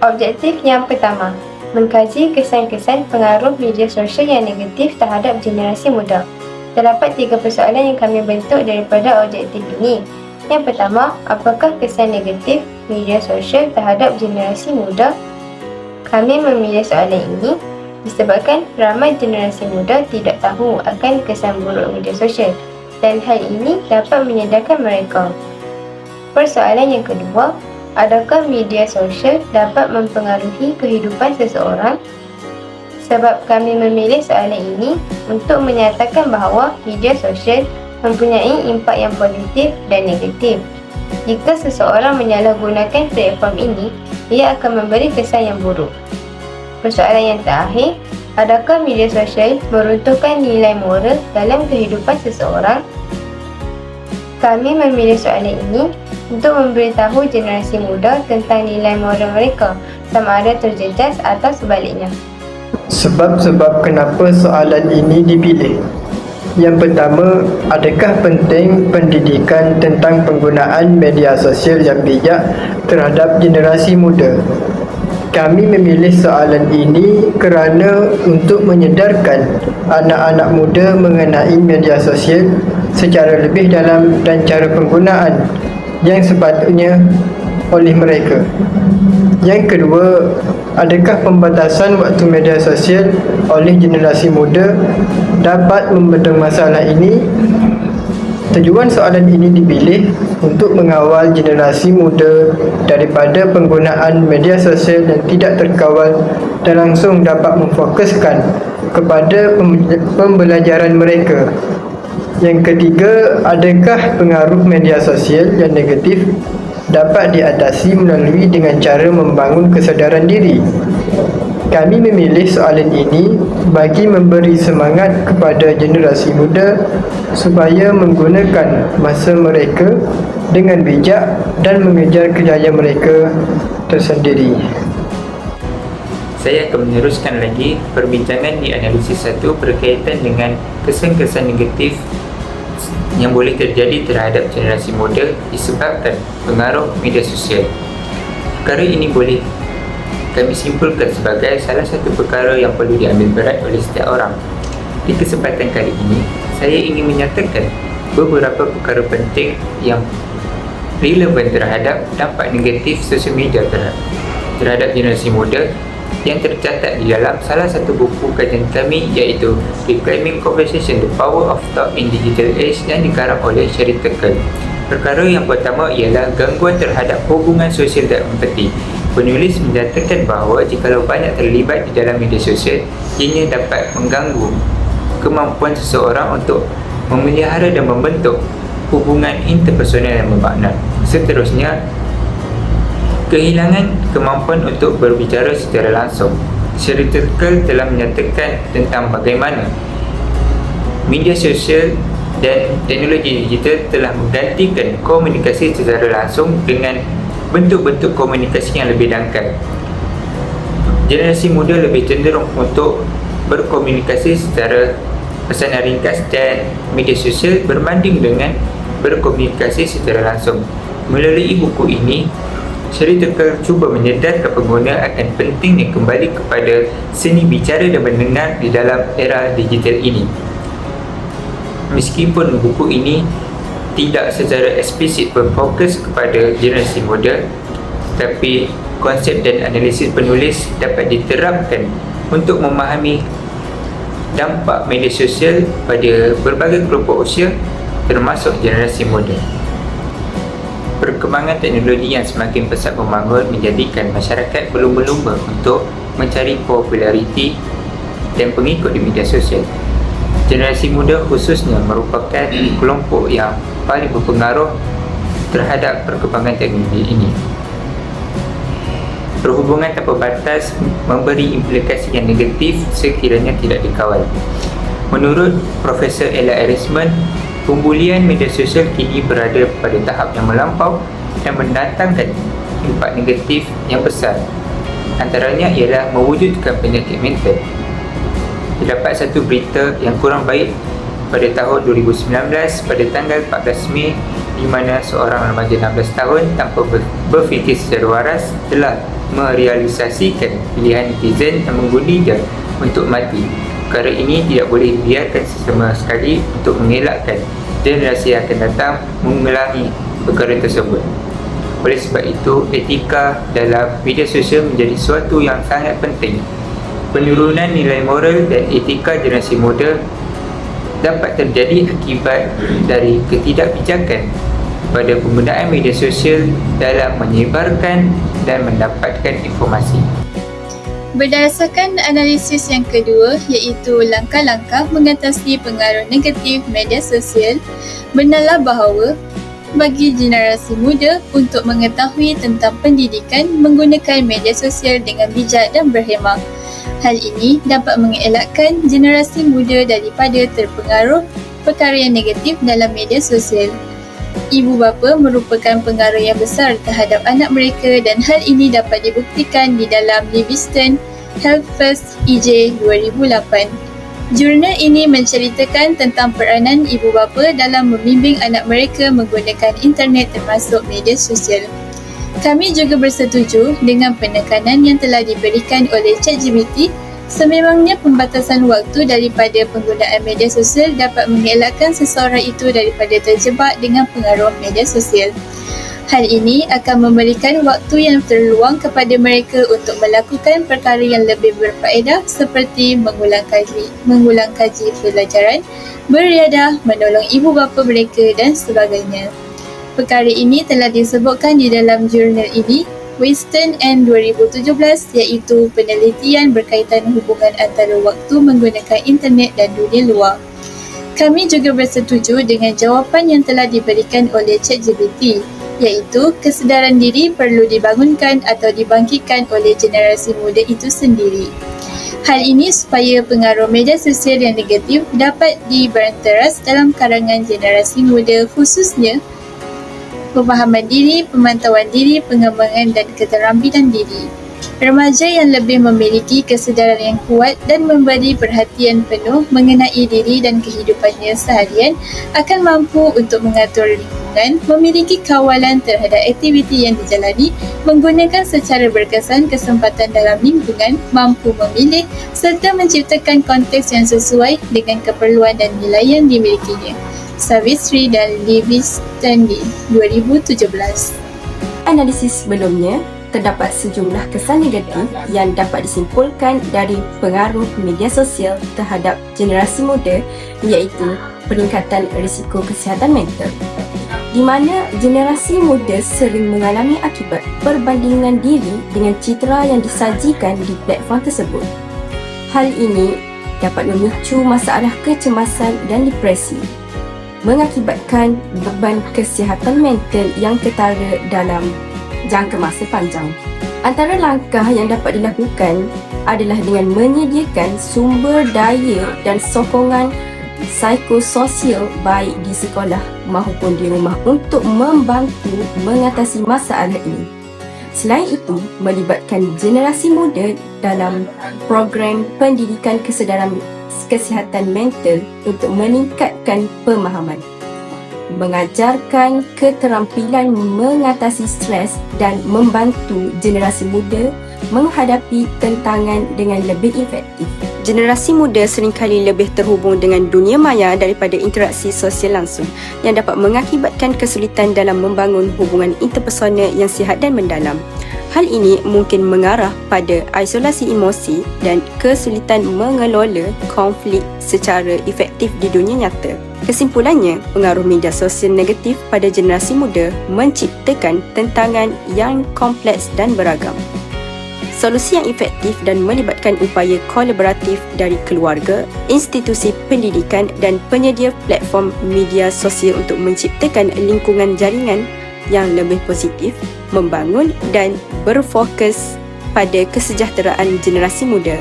Objektif yang pertama, mengkaji kesan-kesan pengaruh media sosial yang negatif terhadap generasi muda. Terdapat 3 persoalan yang kami bentuk daripada objektif ini. Yang pertama, apakah kesan negatif media sosial terhadap generasi muda? Kami memilih soalan ini disebabkan ramai generasi muda tidak tahu akan kesan buruk media sosial dan hal ini dapat menyedarkan mereka. Persoalan yang kedua, adakah media sosial dapat mempengaruhi kehidupan seseorang? Sebab kami memilih soalan ini untuk menyatakan bahawa media sosial mempunyai impak yang positif dan negatif. Jika seseorang menyalahgunakan platform ini, ia akan memberi kesan yang buruk. Persoalan yang terakhir, adakah media sosial meruntuhkan nilai moral dalam kehidupan seseorang? Kami memilih soalan ini untuk memberitahu generasi muda tentang nilai moral mereka, sama ada terjejas atau sebaliknya. Sebab-sebab kenapa soalan ini dipilih. Yang pertama, adakah penting pendidikan tentang penggunaan media sosial yang bijak terhadap generasi muda? Kami memilih soalan ini kerana untuk menyedarkan anak-anak muda mengenai media sosial secara lebih dalam dan cara penggunaan yang sepatutnya oleh mereka. Yang kedua, adakah pembatasan waktu media sosial oleh generasi muda dapat membendung masalah ini? Tujuan soalan ini dipilih untuk mengawal generasi muda daripada penggunaan media sosial yang tidak terkawal dan langsung dapat memfokuskan kepada pembelajaran mereka. Yang ketiga, adakah pengaruh media sosial yang negatif dapat diatasi melalui dengan cara membangun kesedaran diri? Kami memilih soalan ini bagi memberi semangat kepada generasi muda supaya menggunakan masa mereka dengan bijak dan mengejar kejayaan mereka tersendiri. Saya akan meneruskan lagi perbincangan di analisis 1 berkaitan dengan kesan-kesan negatif yang boleh terjadi terhadap generasi muda disebabkan pengaruh media sosial. Perkara ini boleh kami simpulkan sebagai salah satu perkara yang perlu diambil berat oleh setiap orang. Di kesempatan kali ini, saya ingin menyatakan beberapa perkara penting yang relevan terhadap dampak negatif sosial media terhadap generasi muda yang tercatat di dalam salah satu buku kajian kami, iaitu Reclaiming Conversation: The Power of Talk in Digital Age yang dikarang oleh Sherry Turkle. Perkara yang pertama ialah gangguan terhadap hubungan sosial dan empati. Penulis menyatakan bahawa jikalau banyak terlibat di dalam media sosial, ianya dapat mengganggu kemampuan seseorang untuk memelihara dan membentuk hubungan interpersonal yang bermakna. Seterusnya, kehilangan kemampuan untuk berbicara secara langsung. Sherry Turkle telah menyatakan tentang bagaimana media sosial dan teknologi digital telah menggantikan komunikasi secara langsung dengan bentuk-bentuk komunikasi yang lebih dangkal. Generasi muda lebih cenderung untuk berkomunikasi secara pesanan ringkas dan media sosial berbanding dengan berkomunikasi secara langsung. Melalui buku ini, Sherry Turkle cuba menyedarkan pengguna akan pentingnya kembali kepada seni bicara dan mendengar di dalam era digital ini. Meskipun buku ini tidak secara eksplisit berfokus kepada generasi muda, tetapi konsep dan analisis penulis dapat diterapkan untuk memahami dampak media sosial pada berbagai kelompok usia termasuk generasi muda. Perkembangan teknologi yang semakin pesat membangun menjadikan masyarakat berlumba-lumba untuk mencari populariti dan pengikut di media sosial. Generasi muda khususnya merupakan kelompok yang paling berpengaruh terhadap perkembangan teknologi ini. Perhubungan tanpa batas memberi implikasi yang negatif sekiranya tidak dikawal. Menurut Profesor Ella Arisman, pembulian media sosial kini berada pada tahap yang melampau dan mendatangkan impak negatif yang besar. Antaranya ialah mewujudkan penyakit mental. Terdapat satu berita yang kurang baik pada tahun 2019 pada tanggal 14 Mei di mana seorang remaja 16 tahun tanpa berfikir secara waras telah merealisasikan pilihan netizen yang mengundi dia untuk mati. Perkara ini tidak boleh dibiarkan sama sekali untuk mengelakkan generasi yang akan datang mengulangi perkara tersebut. Oleh sebab itu, etika dalam media sosial menjadi sesuatu yang sangat penting. Penurunan nilai moral dan etika generasi muda dapat terjadi akibat dari ketidakbijakan pada penggunaan media sosial dalam menyebarkan dan mendapatkan informasi. Berdasarkan analisis yang kedua, iaitu langkah-langkah mengatasi pengaruh negatif media sosial, benarlah bahawa bagi generasi muda untuk mengetahui tentang pendidikan menggunakan media sosial dengan bijak dan berhemah. Hal ini dapat mengelakkan generasi muda daripada terpengaruh perkara yang negatif dalam media sosial. Ibu bapa merupakan pengaruh yang besar terhadap anak mereka dan hal ini dapat dibuktikan di dalam Livingston Health First EJ 2008. Jurnal ini menceritakan tentang peranan ibu bapa dalam membimbing anak mereka menggunakan internet termasuk media sosial. Kami juga bersetuju dengan penekanan yang telah diberikan oleh ChatGPT. Sememangnya pembatasan waktu daripada penggunaan media sosial dapat mengelakkan seseorang itu daripada terjebak dengan pengaruh media sosial. Hal ini akan memberikan waktu yang terluang kepada mereka untuk melakukan perkara yang lebih berfaedah seperti mengulang kaji pelajaran, beriadah, menolong ibu bapa mereka dan sebagainya. Perkara ini telah disebutkan di dalam jurnal ini, Weston and 2017, iaitu penelitian berkaitan hubungan antara waktu menggunakan internet dan dunia luar. Kami juga bersetuju dengan jawapan yang telah diberikan oleh ChatGPT, iaitu kesedaran diri perlu dibangunkan atau dibangkitkan oleh generasi muda itu sendiri. Hal ini supaya pengaruh media sosial yang negatif dapat diberantas dalam kalangan generasi muda, khususnya pemahaman diri, pemantauan diri, pengembangan dan keterampilan diri. Remaja yang lebih memiliki kesedaran yang kuat dan memberi perhatian penuh mengenai diri dan kehidupannya seharian akan mampu untuk mengatur lingkungan, memiliki kawalan terhadap aktiviti yang dijalani, menggunakan secara berkesan kesempatan dalam lingkungan, mampu memilih serta menciptakan konteks yang sesuai dengan keperluan dan nilai yang dimilikinya. Savitri dan Livingston 2017. Analisis sebelumnya, terdapat sejumlah kesan negatif yang dapat disimpulkan dari pengaruh media sosial terhadap generasi muda, iaitu peningkatan risiko kesihatan mental, di mana generasi muda sering mengalami akibat perbandingan diri dengan citra yang disajikan di platform tersebut. Hal ini dapat memicu masalah kecemasan dan depresi, mengakibatkan beban kesihatan mental yang ketara dalam jangka masa panjang. Antara langkah yang dapat dilakukan adalah dengan menyediakan sumber daya dan sokongan psikososial baik di sekolah maupun di rumah untuk membantu mengatasi masalah ini. Selain itu, melibatkan generasi muda dalam program pendidikan kesedaran kesihatan mental untuk meningkatkan pemahaman, mengajarkan keterampilan mengatasi stres dan membantu generasi muda menghadapi tantangan dengan lebih efektif. Generasi muda seringkali lebih terhubung dengan dunia maya daripada interaksi sosial langsung yang dapat mengakibatkan kesulitan dalam membangun hubungan interpersonal yang sihat dan mendalam. Hal ini mungkin mengarah pada isolasi emosi dan kesulitan mengelola konflik secara efektif di dunia nyata. Kesimpulannya, pengaruh media sosial negatif pada generasi muda menciptakan tantangan yang kompleks dan beragam. Solusi yang efektif dan melibatkan upaya kolaboratif dari keluarga, institusi pendidikan dan penyedia platform media sosial untuk menciptakan lingkungan jaringan yang lebih positif, membangun dan berfokus pada kesejahteraan generasi muda.